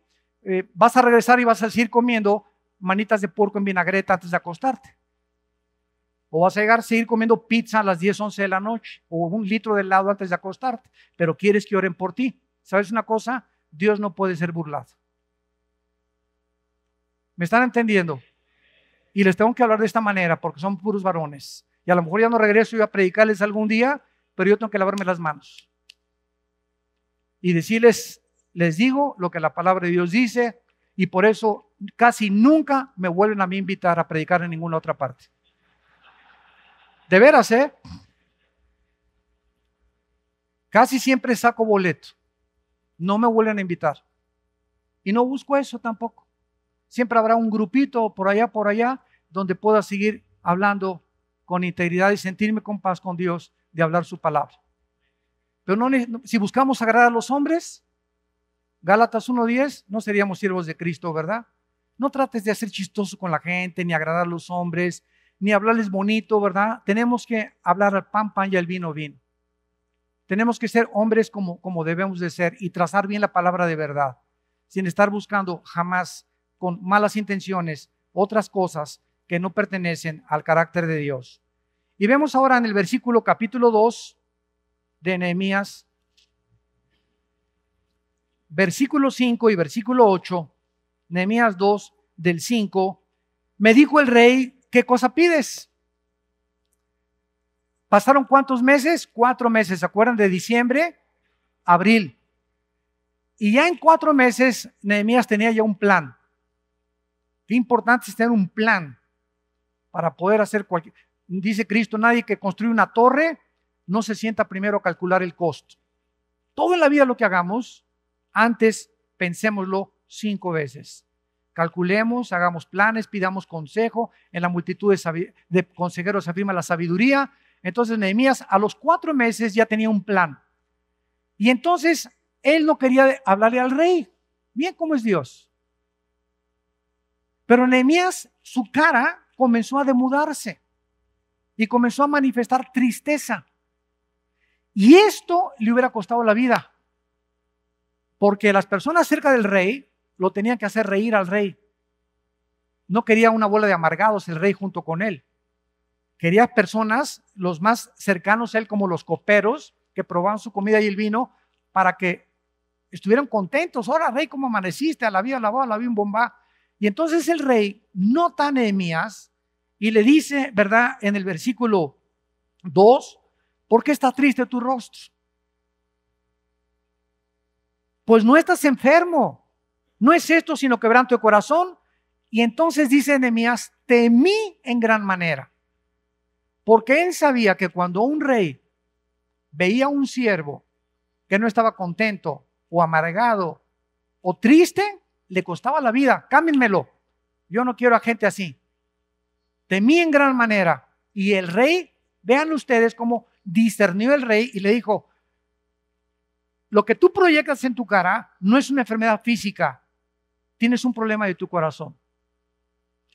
S1: Vas a regresar y vas a seguir comiendo manitas de puerco en vinagreta antes de acostarte. O vas a llegar a seguir comiendo pizza a las 10, 11 de la noche. O 1 litro de helado antes de acostarte. Pero quieres que oren por ti. ¿Sabes una cosa? Dios no puede ser burlado. ¿Me están entendiendo? Y les tengo que hablar de esta manera porque son puros varones. Y a lo mejor ya no regreso yo a predicarles algún día, pero yo tengo que lavarme las manos y decirles, les digo lo que la palabra de Dios dice, y por eso casi nunca me vuelven a mí invitar a predicar en ninguna otra parte. De veras, casi siempre saco boleto. No me vuelven a invitar. Y no busco eso tampoco. Siempre habrá un grupito por allá, donde pueda seguir hablando con integridad y sentirme con paz con Dios de hablar su palabra. Pero no, si buscamos agradar a los hombres, Gálatas 1:10, no seríamos siervos de Cristo, ¿verdad? No trates de hacer chistoso con la gente, ni agradar a los hombres, ni hablarles bonito, ¿verdad? Tenemos que hablar al pan, pan y al vino, vino. Tenemos que ser hombres como debemos de ser y trazar bien la palabra de verdad, sin estar buscando jamás con malas intenciones otras cosas que no pertenecen al carácter de Dios. Y vemos ahora en el versículo capítulo 2 de Nehemías, versículo 5 y versículo 8, Nehemías 2 del 5, me dijo el rey, ¿qué cosa pides? ¿Pasaron cuántos meses? 4 meses, ¿se acuerdan? De diciembre, abril. Y ya en 4 meses Nehemías tenía ya un plan. Qué importante es tener un plan para poder hacer cualquier... Dice Cristo, nadie que construye una torre no se sienta primero a calcular el costo. Todo en la vida lo que hagamos, antes pensémoslo 5 veces. Calculemos, hagamos planes, pidamos consejo. En la multitud de consejeros se afirma la sabiduría. Entonces Nehemías a los 4 meses ya tenía un plan. Y entonces él no quería hablarle al rey. Bien, ¿cómo es Dios? Pero Nehemías, su cara comenzó a demudarse y comenzó a manifestar tristeza. Y esto le hubiera costado la vida, porque las personas cerca del rey lo tenían que hacer reír al rey. No quería una bola de amargados el rey junto con él. Quería personas, los más cercanos a él, como los coperos, que probaban su comida y el vino, para que estuvieran contentos. Ahora, rey, ¿cómo amaneciste? A la vida lavada, la vida bomba. Y entonces el rey nota a Nehemías y le dice, ¿verdad? En el versículo 2, ¿por qué está triste tu rostro? Pues no estás enfermo, no es esto sino quebranto de corazón. Y entonces dice Nehemías, temí en gran manera, porque él sabía que cuando un rey veía a un siervo que no estaba contento o amargado o triste, le costaba la vida. Cámbienmelo, yo no quiero a gente así. Temí en gran manera. Y el rey, vean ustedes cómo discernió el rey y le dijo, lo que tú proyectas en tu cara no es una enfermedad física, tienes un problema de tu corazón.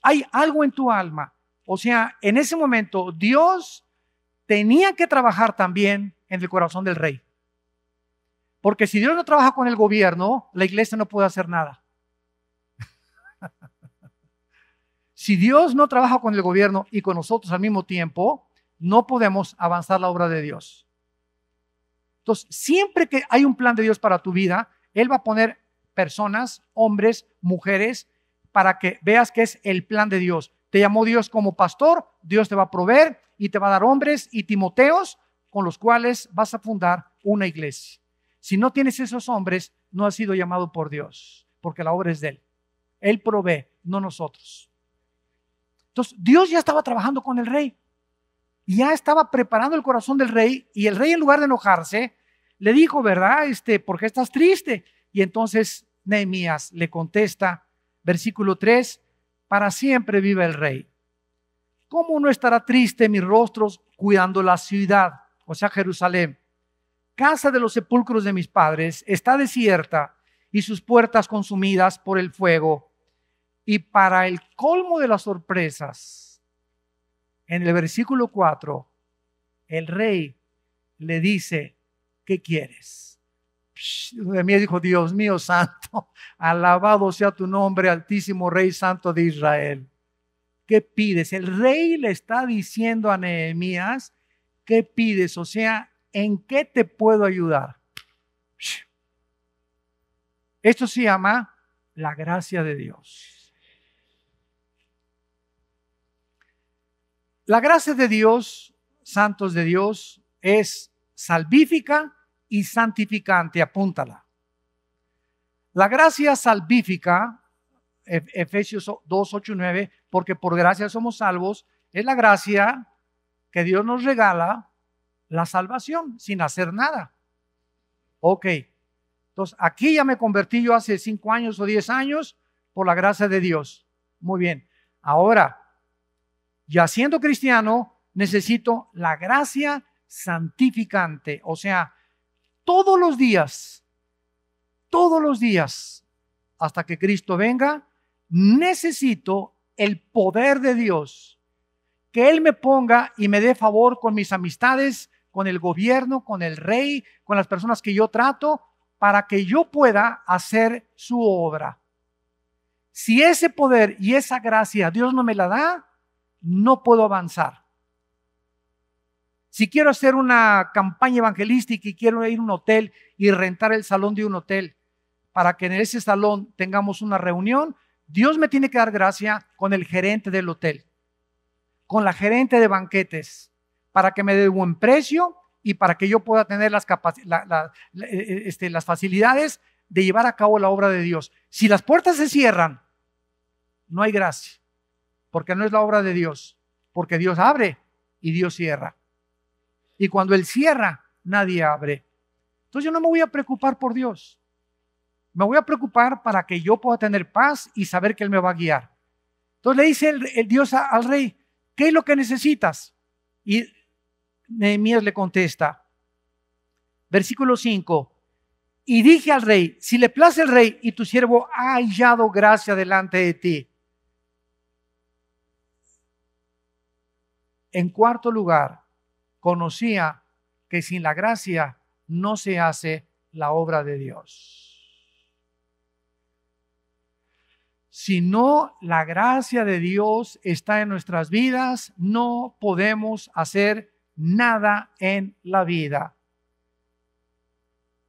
S1: Hay algo en tu alma. O sea, en ese momento Dios tenía que trabajar también en el corazón del rey. Porque si Dios no trabaja con el gobierno, la iglesia no puede hacer nada. Si Dios no trabaja con el gobierno y con nosotros al mismo tiempo, no podemos avanzar la obra de Dios. Entonces, siempre que hay un plan de Dios para tu vida, Él va a poner personas, hombres, mujeres, para que veas que es el plan de Dios. Te llamó Dios como pastor, Dios te va a proveer y te va a dar hombres y timoteos con los cuales vas a fundar una iglesia. Si no tienes esos hombres, no has sido llamado por Dios, porque la obra es de Él. Él provee, no nosotros. Entonces, Dios ya estaba trabajando con el rey. Y ya estaba preparando el corazón del rey. Y el rey, en lugar de enojarse, le dijo, ¿verdad? ¿Por qué estás triste? Y entonces Nehemías le contesta, versículo 3, para siempre vive el rey. ¿Cómo no estará triste mi rostro cuidando la ciudad? O sea, Jerusalén. Casa de los sepulcros de mis padres está desierta y sus puertas consumidas por el fuego. Y para el colmo de las sorpresas, en el versículo 4, el rey le dice, ¿qué quieres? Nehemías dijo, Dios mío santo, alabado sea tu nombre, altísimo Rey santo de Israel. ¿Qué pides? El rey le está diciendo a Nehemías, ¿qué pides? O sea, ¿en qué te puedo ayudar? Esto se llama la gracia de Dios. La gracia de Dios, santos de Dios, es salvífica y santificante. Apúntala. La gracia salvífica, Efesios 2, 8 y 9, porque por gracia somos salvos, es la gracia que Dios nos regala, la salvación, sin hacer nada. Ok, entonces aquí ya me convertí yo hace 5 años o 10 años por la gracia de Dios. Muy bien, ahora, ya siendo cristiano, necesito la gracia santificante, o sea, todos los días, hasta que Cristo venga, necesito el poder de Dios, que Él me ponga y me dé favor con mis amistades, con el gobierno, con el rey, con las personas que yo trato, para que yo pueda hacer su obra. Si ese poder y esa gracia Dios no me la da, no puedo avanzar. Si quiero hacer una campaña evangelística y quiero ir a un hotel y rentar el salón de un hotel para que en ese salón tengamos una reunión, Dios me tiene que dar gracia con el gerente del hotel, con la gerente de banquetes, para que me dé buen precio y para que yo pueda tener las facilidades de llevar a cabo la obra de Dios. Si las puertas se cierran, no hay gracia, porque no es la obra de Dios, porque Dios abre y Dios cierra. Y cuando Él cierra, nadie abre. Entonces yo no me voy a preocupar por Dios. Me voy a preocupar para que yo pueda tener paz y saber que Él me va a guiar. Entonces le dice el Dios al rey, ¿qué es lo que necesitas? Y Nehemías le contesta, versículo 5, y dije al rey, si le place el rey y tu siervo ha hallado gracia delante de ti. En cuarto lugar, conocía que sin la gracia no se hace la obra de Dios. Si no la gracia de Dios está en nuestras vidas, no podemos hacer nada en la vida.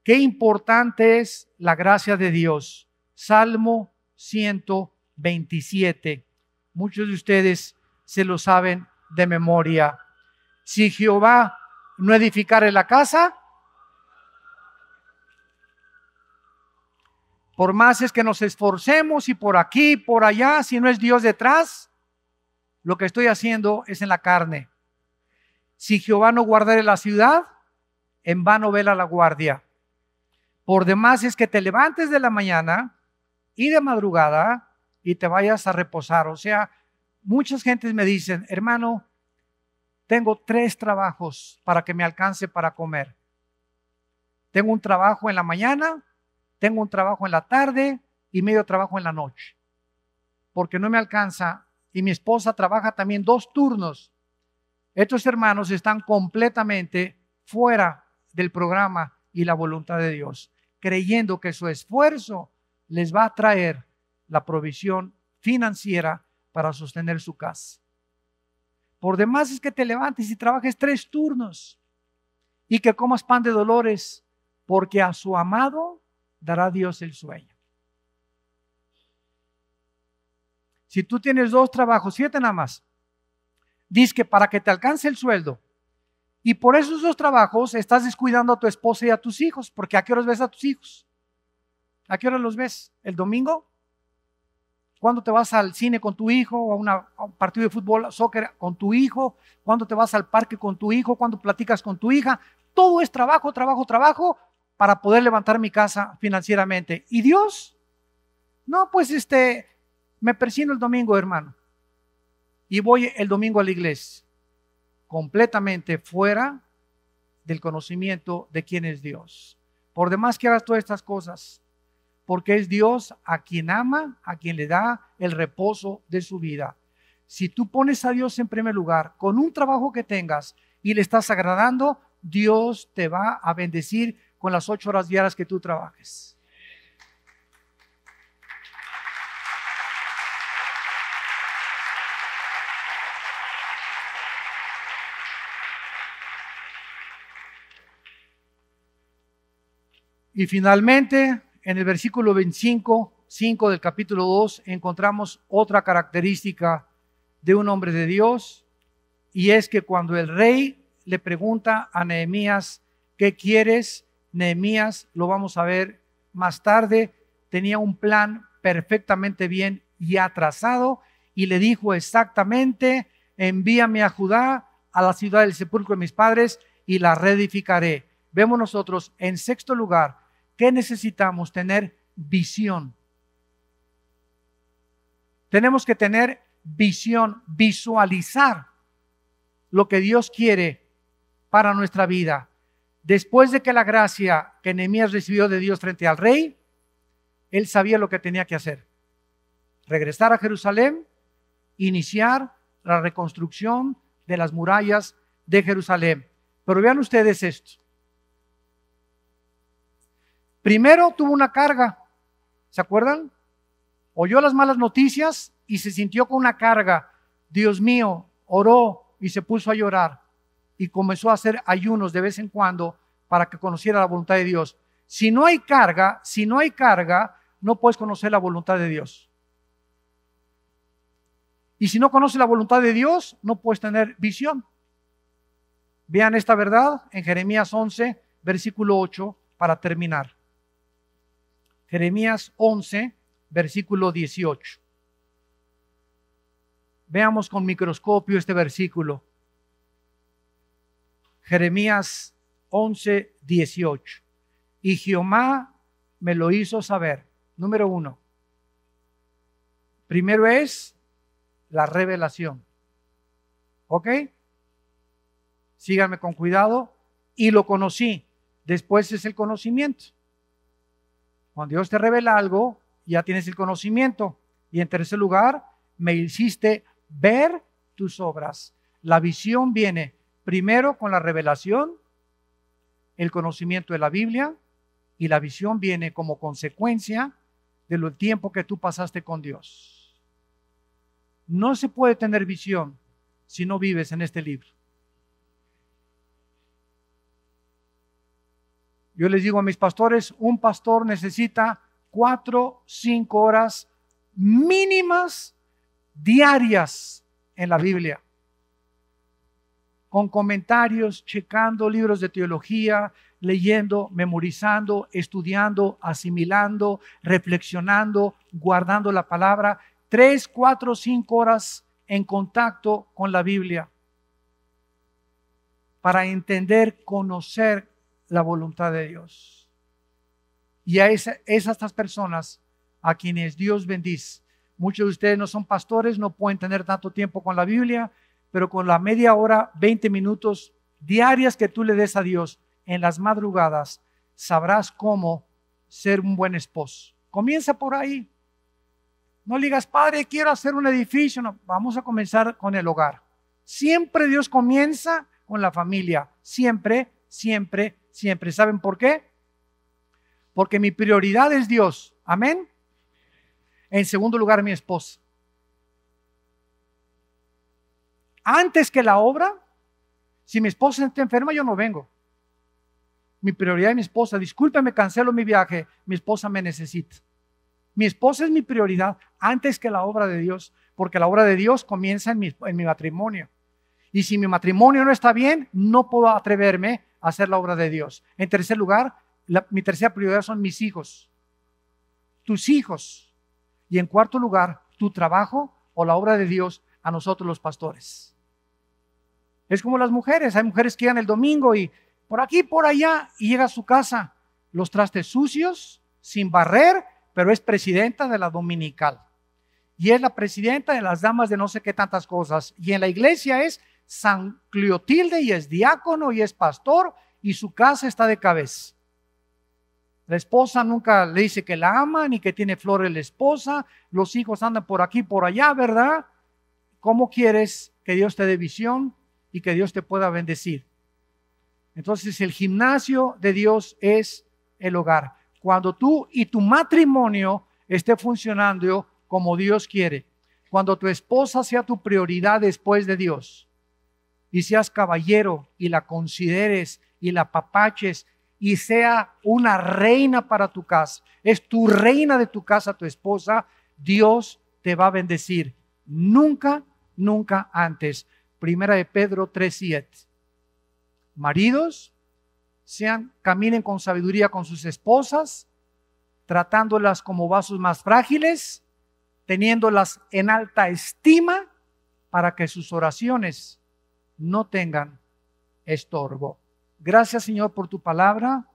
S1: Qué importante es la gracia de Dios. Salmo 127. Muchos de ustedes se lo saben de memoria. Si Jehová no edificare la casa, por más es que nos esforcemos y por aquí, por allá, si no es Dios detrás, lo que estoy haciendo es en la carne. Si Jehová no guardare la ciudad, en vano vela la guardia. Por demás es que te levantes de la mañana y de madrugada y te vayas a reposar. O sea, muchas gentes me dicen, hermano, tengo 3 trabajos para que me alcance para comer. Tengo un trabajo en la mañana, tengo un trabajo en la tarde y medio trabajo en la noche, porque no me alcanza, y mi esposa trabaja también 2 turnos. Estos hermanos están completamente fuera del programa y la voluntad de Dios, creyendo que su esfuerzo les va a traer la provisión financiera para sostener su casa. Por demás es que te levantes y trabajes 3 turnos y que comas pan de dolores, porque a su amado dará Dios el sueño. Si tú tienes 2 trabajos, 7 nada más, dice que para que te alcance el sueldo, y por esos 2 trabajos estás descuidando a tu esposa y a tus hijos, porque ¿a qué horas ves a tus hijos? ¿A qué horas los ves? ¿El domingo? ¿Cuándo te vas al cine con tu hijo o a un partido de fútbol, soccer con tu hijo? ¿Cuándo te vas al parque con tu hijo? ¿Cuándo platicas con tu hija? Todo es trabajo, trabajo, trabajo para poder levantar mi casa financieramente. ¿Y Dios? No, pues me persino el domingo, hermano, y voy el domingo a la iglesia, completamente fuera del conocimiento de quién es Dios. Por demás que hagas todas estas cosas, porque es Dios a quien ama, a quien le da el reposo de su vida. Si tú pones a Dios en primer lugar, con un trabajo que tengas y le estás agradando, Dios te va a bendecir con las 8 horas diarias que tú trabajes. Y finalmente, en el versículo 25 del capítulo 2 encontramos otra característica de un hombre de Dios, y es que cuando el rey le pregunta a Nehemías, ¿qué quieres? Nehemías, lo vamos a ver más tarde, tenía un plan perfectamente bien ya trazado y le dijo exactamente: envíame a Judá, a la ciudad del sepulcro de mis padres, y la reedificaré. Vemos nosotros, en sexto lugar, que necesitamos tener visión. Tenemos que tener visión, visualizar lo que Dios quiere para nuestra vida. Después de que la gracia que Nehemías recibió de Dios frente al rey, él sabía lo que tenía que hacer: regresar a Jerusalén, iniciar la reconstrucción de las murallas de Jerusalén. Pero vean ustedes esto. Primero tuvo una carga, ¿se acuerdan? Oyó las malas noticias y se sintió con una carga. Dios mío, oró y se puso a llorar y comenzó a hacer ayunos de vez en cuando para que conociera la voluntad de Dios. Si no hay carga, no puedes conocer la voluntad de Dios. Y si no conoces la voluntad de Dios, no puedes tener visión. Vean esta verdad en Jeremías 11, versículo 8, para terminar. Jeremías 11, versículo 18. Veamos con microscopio este versículo. Jeremías 11, 18. Y Jehová me lo hizo saber. Número 1. Primero es la revelación. ¿Ok? Síganme con cuidado. Y lo conocí. Después es el conocimiento. Cuando Dios te revela algo, ya tienes el conocimiento. Y en tercer lugar, me hiciste ver tus obras. La visión viene primero con la revelación, el conocimiento de la Biblia, y la visión viene como consecuencia del tiempo que tú pasaste con Dios. No se puede tener visión si no vives en este libro. Yo les digo a mis pastores, un pastor necesita 4, 5 horas mínimas diarias en la Biblia, con comentarios, checando libros de teología, leyendo, memorizando, estudiando, asimilando, reflexionando, guardando la palabra. 3, 4, 5 horas en contacto con la Biblia para entender, conocer la voluntad de Dios. Y es a estas personas a quienes Dios bendice. Muchos de ustedes no son pastores, no pueden tener tanto tiempo con la Biblia, pero con la media hora, 20 minutos diarias que tú le des a Dios en las madrugadas, sabrás cómo ser un buen esposo. Comienza por ahí. No le digas, padre, quiero hacer un edificio. No, vamos a comenzar con el hogar. Siempre Dios comienza con la familia. Siempre, siempre, siempre. ¿Saben por qué? Porque mi prioridad es Dios. Amén. En segundo lugar, mi esposa. Antes que la obra, si mi esposa está enferma, yo no vengo. Mi prioridad es mi esposa. Discúlpeme, cancelo mi viaje. Mi esposa me necesita. Mi esposa es mi prioridad antes que la obra de Dios, porque la obra de Dios comienza en mi matrimonio. Y si mi matrimonio no está bien, no puedo atreverme a hacer la obra de Dios. En tercer lugar, mi tercera prioridad son mis hijos. Tus hijos. Y en cuarto lugar, tu trabajo o la obra de Dios a nosotros los pastores. Es como las mujeres. Hay mujeres que llegan el domingo y por aquí, por allá, y llega a su casa, los trastes sucios, sin barrer, pero es presidenta de la dominical. Y es la presidenta de las damas de no sé qué tantas cosas. Y en la iglesia es San Clotilde y es diácono y es pastor y su casa está de cabeza. La esposa nunca le dice que la ama ni que tiene flores la esposa. Los hijos andan por aquí, por allá, ¿verdad? ¿Cómo quieres que Dios te dé visión y que Dios te pueda bendecir? Entonces el gimnasio de Dios es el hogar. Cuando tú y tu matrimonio esté funcionando como Dios quiere, cuando tu esposa sea tu prioridad después de Dios y seas caballero y la consideres y la apapaches y sea una reina para tu casa. Es tu reina de tu casa, tu esposa. Dios te va a bendecir. Nunca, nunca antes. Primera de Pedro 3:7. Maridos, caminen con sabiduría con sus esposas, tratándolas como vasos más frágiles, teniéndolas en alta estima, para que sus oraciones no tengan estorbo. Gracias, Señor, por tu palabra,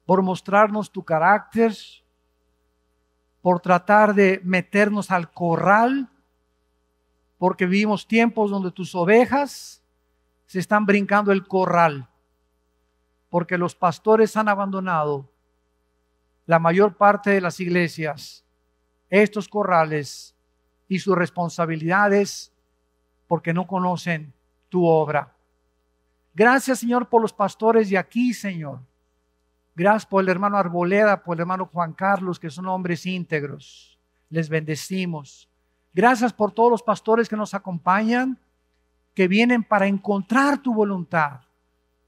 S1: por mostrarnos tu carácter, por tratar de meternos al corral, porque vivimos tiempos donde tus ovejas se están brincando el corral, porque los pastores han abandonado la mayor parte de las iglesias, estos corrales y sus responsabilidades, porque no conocen tu obra. Gracias, Señor, por los pastores de aquí, Señor. Gracias por el hermano Arboleda, por el hermano Juan Carlos, que son hombres íntegros. Les bendecimos. Gracias por todos los pastores que nos acompañan, que vienen para encontrar tu voluntad,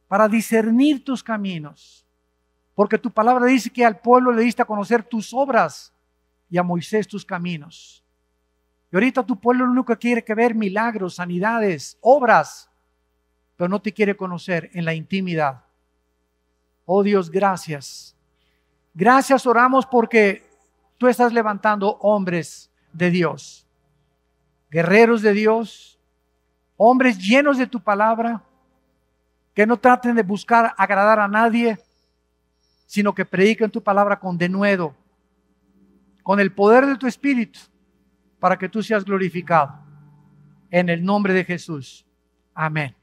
S1: para discernir tus caminos. Porque tu palabra dice que al pueblo le diste a conocer tus obras y a Moisés tus caminos. Y ahorita tu pueblo lo único que quiere que ver milagros, sanidades, obras, pero no te quiere conocer en la intimidad. Oh Dios, gracias. Gracias, oramos porque tú estás levantando hombres de Dios, guerreros de Dios, hombres llenos de tu palabra, que no traten de buscar agradar a nadie, sino que prediquen tu palabra con denuedo, con el poder de tu Espíritu, para que tú seas glorificado. En el nombre de Jesús. Amén.